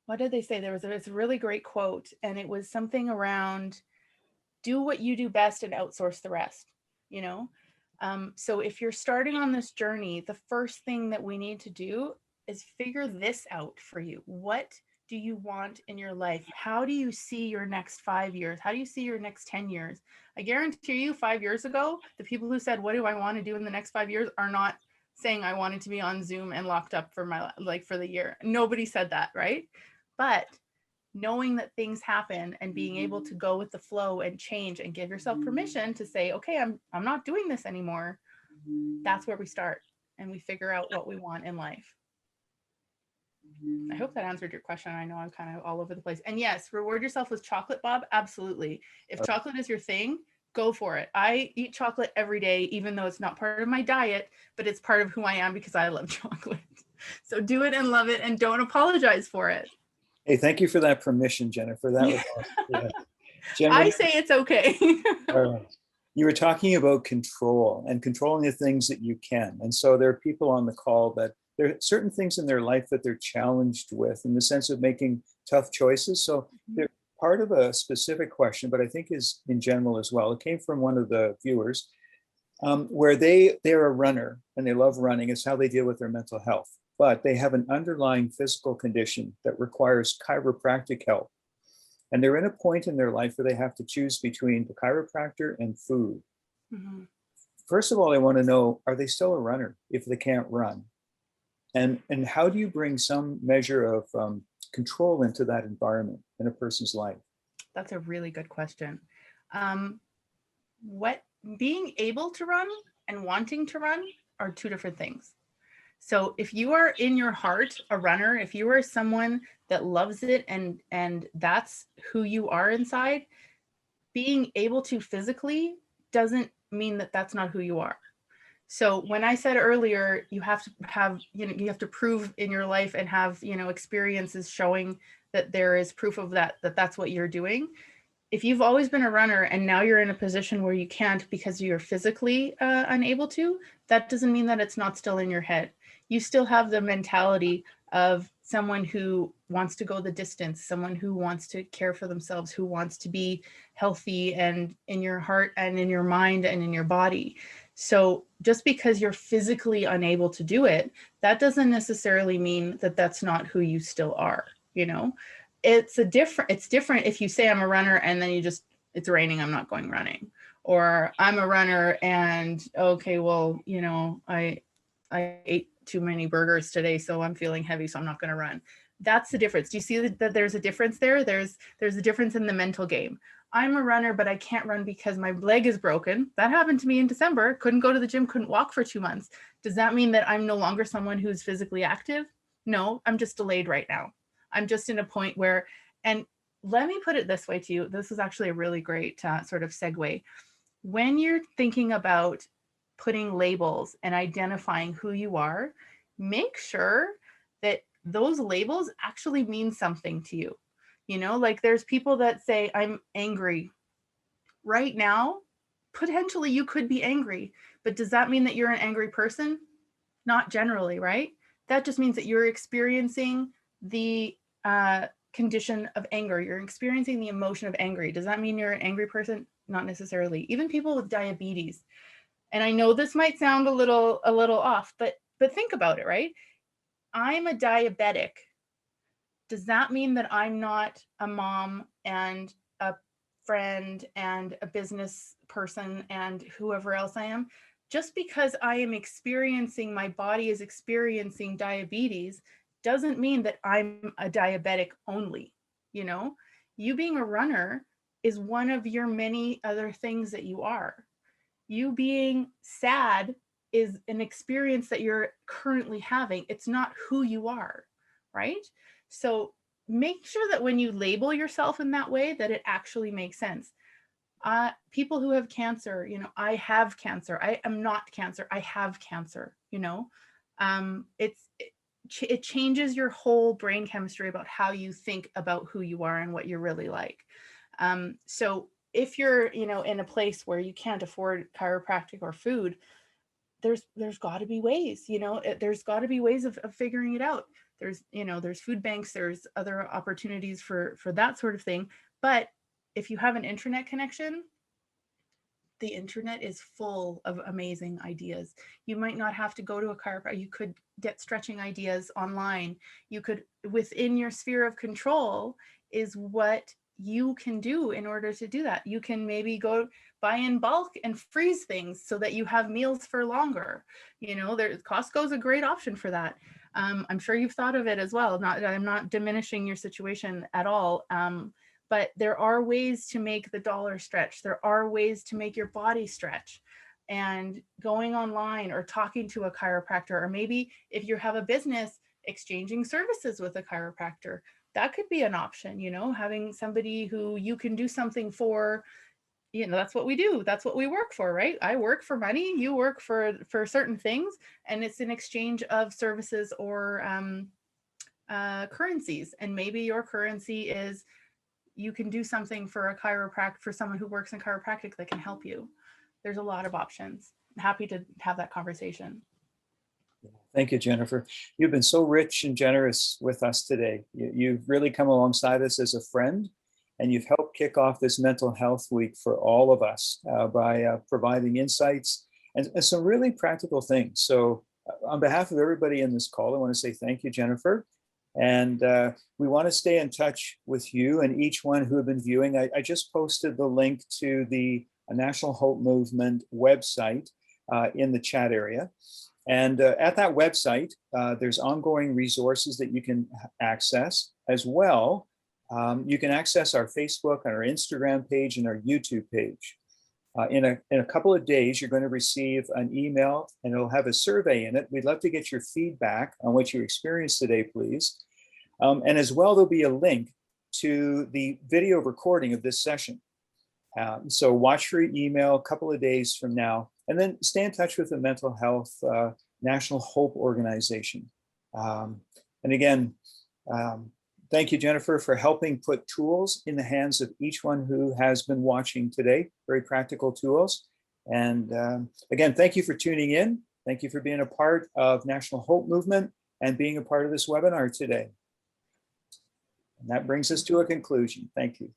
what did they say? There was a really great quote, and it was something around, do what you do best and outsource the rest, So if you're starting on this journey, the first thing that we need to do is figure this out for you. What do you want in your life? How do you see your next 5 years? How do you see your next 10 years? I guarantee you 5 years ago, the people who said, what do I want to do in the next 5 years, are not saying I wanted to be on Zoom and locked up for for the year. Nobody said that, right? But knowing that things happen and being able to go with the flow and change and give yourself permission to say, okay, I'm not doing this anymore. That's where we start and we figure out what we want in life. I hope that answered your question. I know I'm kind of all over the place. And yes, reward yourself with chocolate, Bob. Absolutely. If chocolate is your thing, go for it. I eat chocolate every day, even though it's not part of my diet, but it's part of who I am because I love chocolate. So do it and love it and don't apologize for it. Hey, thank you for that permission, Jennifer. That was awesome. Yeah. I say it's okay. All right. You were talking about control and controlling the things that you can. And so there are people on the call that there are certain things in their life that they're challenged with in the sense of making tough choices. So they're part of a specific question, but I think is in general as well. It came from one of the viewers where they're a runner and they love running. It's how they deal with their mental health, but they have an underlying physical condition that requires chiropractic help. And they're in a point in their life where they have to choose between the chiropractor and food. Mm-hmm. First of all, I want to know, are they still a runner if they can't run? And how do you bring some measure of control into that environment in a person's life? That's a really good question. Being able to run and wanting to run are two different things. So if you are in your heart a runner, if you are someone that loves it and that's who you are inside, being able to physically doesn't mean that that's not who you are. So when I said earlier, you have to have, you have to prove in your life and have, experiences showing that there is proof of that's what you're doing. If you've always been a runner and now you're in a position where you can't because you're physically unable to, that doesn't mean that it's not still in your head. You still have the mentality of someone who wants to go the distance, someone who wants to care for themselves, who wants to be healthy and in your heart and in your mind and in your body. So just because you're physically unable to do it, that doesn't necessarily mean that that's not who you still are, It's different if you say I'm a runner and then it's raining, I'm not going running. Or I'm a runner and okay, well, I ate too many burgers today, so I'm feeling heavy, so I'm not going to run. That's the difference. Do you see that there's a difference there? There's a difference in the mental game. I'm a runner, but I can't run because my leg is broken. That happened to me in December. Couldn't go to the gym, couldn't walk for 2 months. Does that mean that I'm no longer someone who's physically active? No, I'm just delayed right now. I'm just in a point where, and let me put it this way to you. This is actually a really great sort of segue. When you're thinking about putting labels and identifying who you are, make sure that those labels actually mean something to you. Like there's people that say, I'm angry. Right now, potentially you could be angry, but does that mean that you're an angry person? Not generally, right? That just means that you're experiencing the condition of anger. You're experiencing the emotion of angry. Does that mean you're an angry person? Not necessarily. Even people with diabetes. And I know this might sound a little off, but think about it, right? I'm a diabetic. Does that mean that I'm not a mom and a friend and a business person and whoever else I am? Just because I am experiencing, my body is experiencing diabetes doesn't mean that I'm a diabetic only. You being a runner is one of your many other things that you are. You being sad is an experience that you're currently having. It's not who you are, right? So make sure that when you label yourself in that way, that it actually makes sense. People who have cancer, I have cancer. I am not cancer. I have cancer, it changes your whole brain chemistry about how you think about who you are and what you're really like. So if you're, in a place where you can't afford chiropractic or food, there's got to be ways, there's got to be ways of figuring it out. There's food banks, there's other opportunities for that sort of thing. But if you have an internet connection, the internet is full of amazing ideas. You might not have to go to a chiropractor. You could get stretching ideas online. You could, within your sphere of control is what you can do in order to do that. You can maybe go buy in bulk and freeze things so that you have meals for longer. You know, Costco is a great option for that. I'm sure you've thought of it as well. I'm not diminishing your situation at all. But there are ways to make the dollar stretch. There are ways to make your body stretch. And going online or talking to a chiropractor, or maybe if you have a business, exchanging services with a chiropractor, that could be an option, you know, having somebody who you can do something for. You know, that's what we do. That's what we work for, right? I work for money, you work for certain things, and it's an exchange of services or currencies. And maybe your currency is you can do something for a chiropractor, for someone who works in chiropractic that can help you. There's a lot of options. Happy to have that conversation. Thank you, Jennifer. You've been so rich and generous with us today. You've really come alongside us as a friend, and you've helped kick off this mental health week for all of us by providing insights and some really practical things. So on behalf of everybody in this call, I want to say thank you, Jennifer. And we want to stay in touch with you and each one who have been viewing. I just posted the link to the National Hope Movement website in the chat area. And at that website, there's ongoing resources that you can access as well. You can access our Facebook and our Instagram page and our YouTube page. In a couple of days, you're going to receive an email and it'll have a survey in it. We'd love to get your feedback on what you experienced today, please. And as well, there'll be a link to the video recording of this session. So watch for your email a couple of days from now, and then stay in touch with the Mental Health National Hope Organization. And again, thank you, Jennifer, for helping put tools in the hands of each one who has been watching today, very practical tools. And again, thank you for tuning in. Thank you for being a part of National Hope Movement and being a part of this webinar today. And that brings us to a conclusion. Thank you.